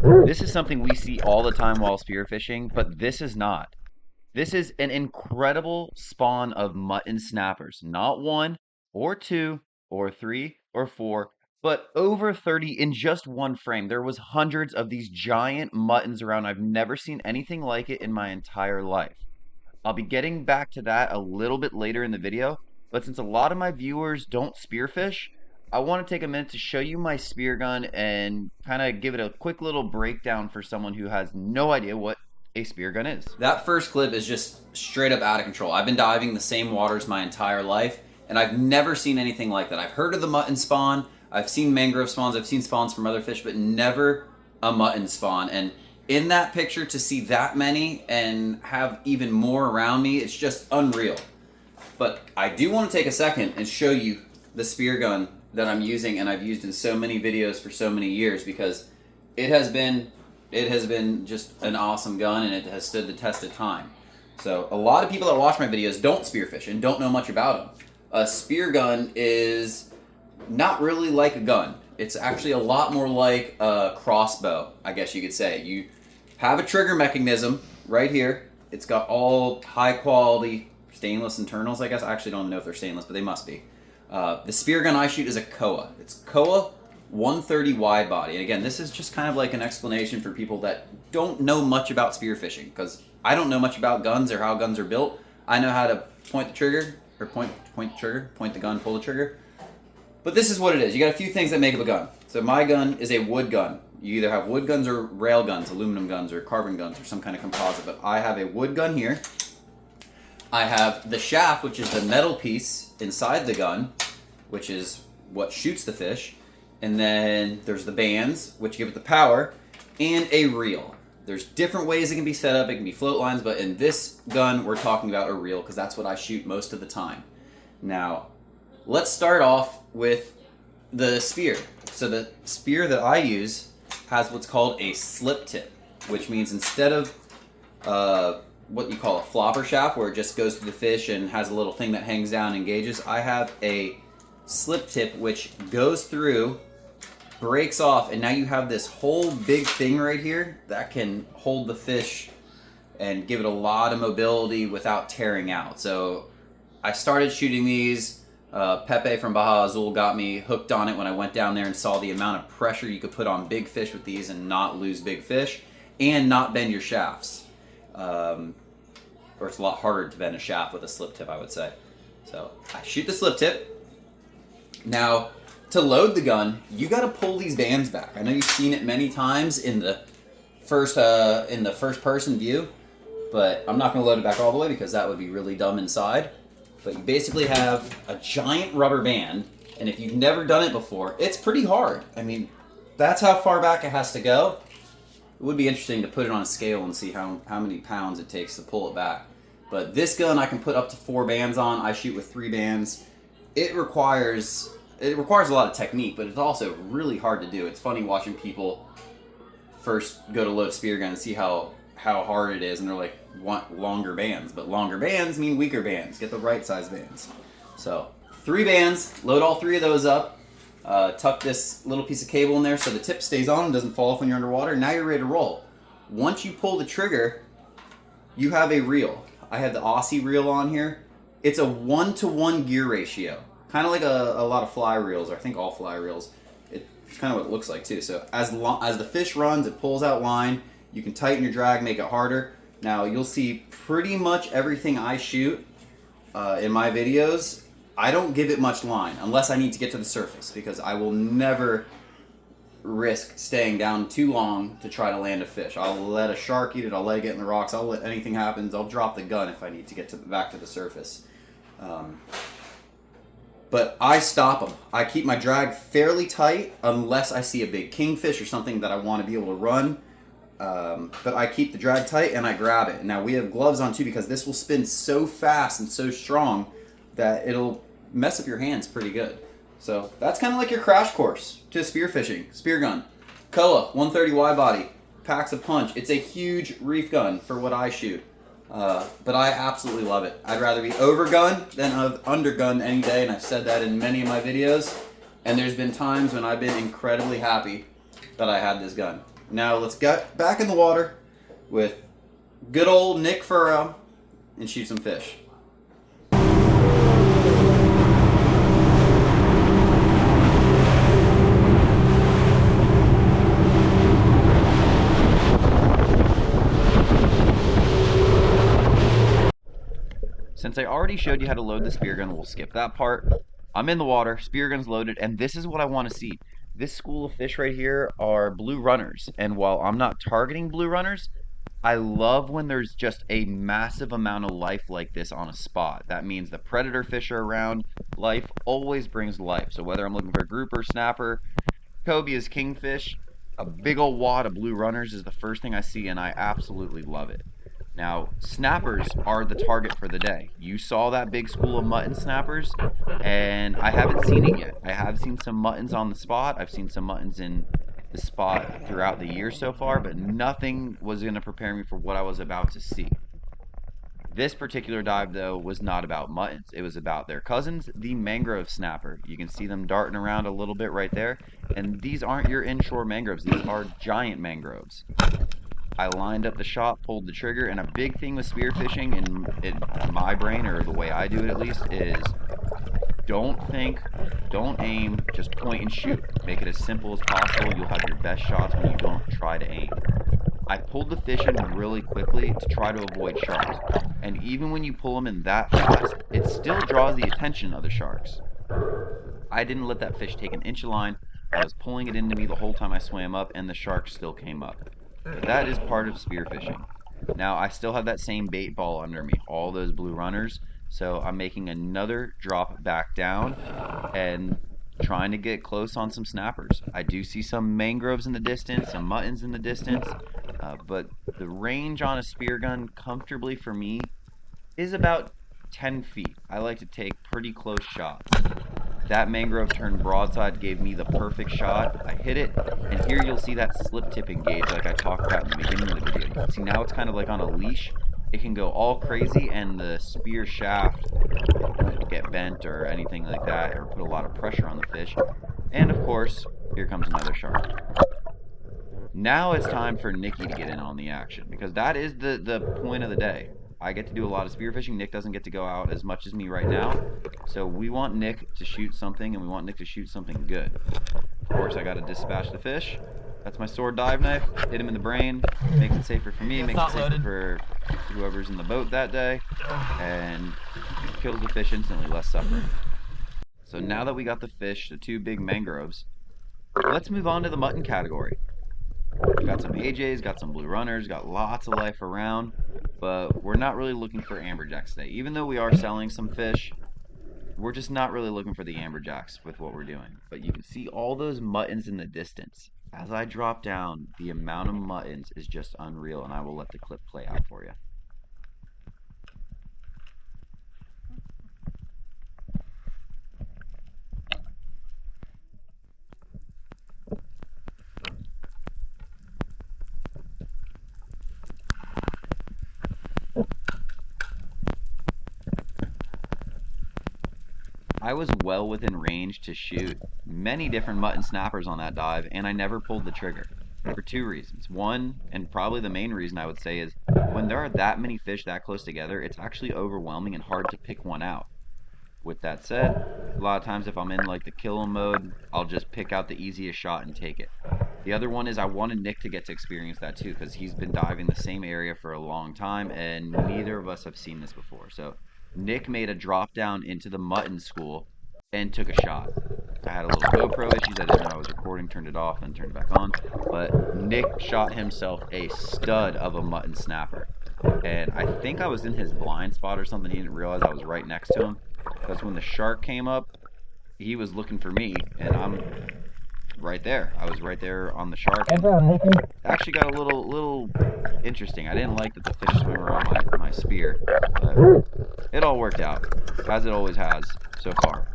This is something we see all the time while spearfishing, but this is not. This is an incredible spawn of mutton snappers. Not one, or two, or three, or four, but over 30 in just one frame. There was hundreds of these giant muttons around. I've never seen anything like it in my entire life. I'll be getting back to that a little bit later in the video, but since a lot of my viewers don't spearfish, I want to take a minute to show you my spear gun and kind of give it a quick little breakdown for someone who has no idea what a spear gun is. That first clip is just straight up out of control. I've been diving the same waters my entire life, and I've never seen anything like that. I've heard of the mutton spawn, I've seen mangrove spawns, I've seen spawns from other fish, but never a mutton spawn. And in that picture, to see that many and have even more around me, it's just unreal. But I do want to take a second and show you the spear gun that I'm using, and I've used in so many videos for so many years, because it has been just an awesome gun, and it has stood the test of time. So a lot of people that watch my videos don't spearfish and don't know much about them. A spear gun is not really like a gun. It's actually a lot more like a crossbow, I guess you could say. You have a trigger mechanism right here. It's got all high quality stainless internals, I guess. I actually don't know if they're stainless, but they must be. The spear gun I shoot is a Koa. It's Koa 130 wide body. And again, this is just kind of like an explanation for people that don't know much about spearfishing, because I don't know much about guns or how guns are built. I know how to point the trigger, or point the gun, pull the trigger. But this is what it is. You got a few things that make up a gun. So my gun is a wood gun. You either have wood guns or rail guns, aluminum guns or carbon guns or some kind of composite. But I have a wood gun here. I have the shaft, which is the metal piece inside the gun, which is what shoots the fish. And then there's the bands, which give it the power, and a reel. There's different ways it can be set up. It can be float lines, but in this gun, we're talking about a reel, because that's what I shoot most of the time. Now, let's start off with the spear. So the spear that I use has what's called a slip tip, which means instead of what you call a flopper shaft, where it just goes through the fish and has a little thing that hangs down and engages, I have a slip tip which goes through, breaks off, and now you have this whole big thing right here that can hold the fish and give it a lot of mobility without tearing out. So I started shooting these. Pepe from Baja Azul got me hooked on it when I went down there and saw the amount of pressure you could put on big fish with these and not lose big fish and not bend your shafts. Or it's a lot harder to bend a shaft with a slip tip, I would say. So I shoot the slip tip. Now, to load the gun, you got to pull these bands back. I know you've seen it many times in the first person view, but I'm not going to load it back all the way because that would be really dumb inside. But you basically have a giant rubber band, and if you've never done it before, it's pretty hard. I mean, that's how far back it has to go. It would be interesting to put it on a scale and see how many pounds it takes to pull it back. But this gun I can put up to 4 bands on. I shoot with 3 bands. It requires a lot of technique, but it's also really hard to do. It's funny watching people first go to load a spear gun and see how hard it is, and they're like, want longer bands, but longer bands mean weaker bands. Get the right size bands. So 3 bands, load all 3 of those up, tuck this little piece of cable in there so the tip stays on and doesn't fall off when you're underwater. Now you're ready to roll. Once you pull the trigger, you have a reel. I have the Aussie reel on here. It's a 1-to-1 gear ratio, kind of like a lot of fly reels, or I think all fly reels. It's kind of what it looks like too. So as the fish runs, it pulls out line. You can tighten your drag, make it harder. Now you'll see pretty much everything I shoot in my videos, I don't give it much line unless I need to get to the surface, because I will never risk staying down too long to try to land a fish. I'll let a shark eat it, I'll let it get in the rocks, I'll let anything happen, I'll drop the gun if I need to get back to the surface. But I stop them. I keep my drag fairly tight unless I see a big kingfish or something that I want to be able to run. But I keep the drag tight and I grab it. Now we have gloves on too, because this will spin so fast and so strong that it'll mess up your hands pretty good. So that's kind of like your crash course to spearfishing. Spear gun. Koa 130 wide body. Packs a punch. It's a huge reef gun for what I shoot. But I absolutely love it. I'd rather be overgunned than undergunned any day, and I've said that in many of my videos. And there's been times when I've been incredibly happy that I had this gun. Now let's get back in the water with good old Nick Furrow and shoot some fish. Since I already showed you how to load the spear gun, we'll skip that part. I'm in the water, spear gun's loaded, and this is what I want to see. This school of fish right here are blue runners, and while I'm not targeting blue runners, I love when there's just a massive amount of life like this on a spot. That means the predator fish are around. Life always brings life. So whether I'm looking for grouper, snapper, cobia, kingfish, a big old wad of blue runners is the first thing I see, and I absolutely love it. Now, snappers are the target for the day. You saw that big school of mutton snappers, and I haven't seen it yet. I have seen some muttons on the spot. I've seen some muttons in the spot throughout the year so far, but nothing was going to prepare me for what I was about to see. This particular dive, though, was not about muttons. It was about their cousins, the mangrove snapper. You can see them darting around a little bit right there. And these aren't your inshore mangroves. These are giant mangroves. I lined up the shot, pulled the trigger, and a big thing with spearfishing in my brain, or the way I do it at least, is don't think, don't aim, just point and shoot. Make it as simple as possible. You'll have your best shots when you don't try to aim. I pulled the fish in really quickly to try to avoid sharks. And even when you pull them in that fast, it still draws the attention of the sharks. I didn't let that fish take an inch of line. I was pulling it into me the whole time I swam up, and the shark still came up. But that is part of spearfishing. Now, I still have that same bait ball under me, all those blue runners. So I'm making another drop back down and trying to get close on some snappers. I do see some mangroves in the distance, some muttons in the distance, but the range on a spear gun comfortably for me is about 10 feet. I like to take pretty close shots. That mangrove turned broadside gave me the perfect shot. I hit it, and here you'll see that slip tip engage like I talked about in the beginning of the video. You can see now it's kind of like on a leash. It can go all crazy, and the spear shaft won't get bent or anything like that, or put a lot of pressure on the fish. And of course, here comes another shark. Now it's time for Nikki to get in on the action, because that is the point of the day. I get to do a lot of spearfishing. Nick doesn't get to go out as much as me right now. So we want Nick to shoot something, and we want Nick to shoot something good. Of course, I got to dispatch the fish. That's my sword dive knife. Hit him in the brain. Makes it safer for me. Makes it safer for whoever's in the boat that day. And kills the fish instantly, less suffering. So now that we got the fish, the two big mangroves, let's move on to the mutton category. Got some AJs, got some blue runners, got lots of life around, but we're not really looking for amberjacks today. Even though we are selling some fish, we're just not really looking for the amberjacks with what we're doing. But you can see all those muttons in the distance. As I drop down, the amount of muttons is just unreal, and I will let the clip play out for you. I was well within range to shoot many different mutton snappers on that dive, and I never pulled the trigger for two reasons. One, and probably the main reason I would say, is when there are that many fish that close together, it's actually overwhelming and hard to pick one out. With that said, a lot of times if I'm in like the kill 'em mode, I'll just pick out the easiest shot and take it. The other one is I wanted Nick to get to experience that too, because he's been diving the same area for a long time, and neither of us have seen this before. So Nick made a drop down into the mutton school and took a shot. I had a little GoPro issues. I didn't know I was recording, turned it off, and turned it back on. But Nick shot himself a stud of a mutton snapper. And I think I was in his blind spot or something. He didn't realize I was right next to him. Because when the shark came up, he was looking for me, and I'm right there. I was right there on the shark. And it actually got a little interesting. I didn't like that the fish swam around my spear, but it all worked out, as it always has so far.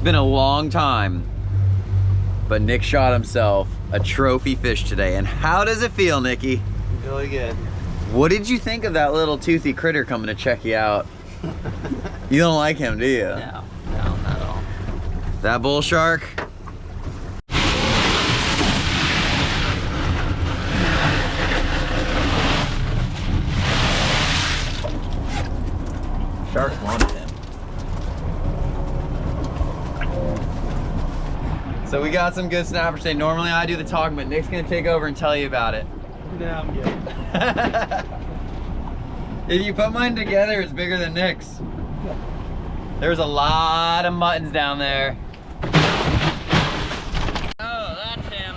It's been a long time, but Nick shot himself a trophy fish today. And how does it feel, Nicky? Really good. What did you think of that little toothy critter coming to check you out? You don't like him, do you? No, not at all. That bull shark? Shark wanted him. So we got some good snappers today. Normally I do the talking, but Nick's gonna take over and tell you about it. No, I'm good. If you put mine together, it's bigger than Nick's. There's a lot of muttons down there. Oh, that's him.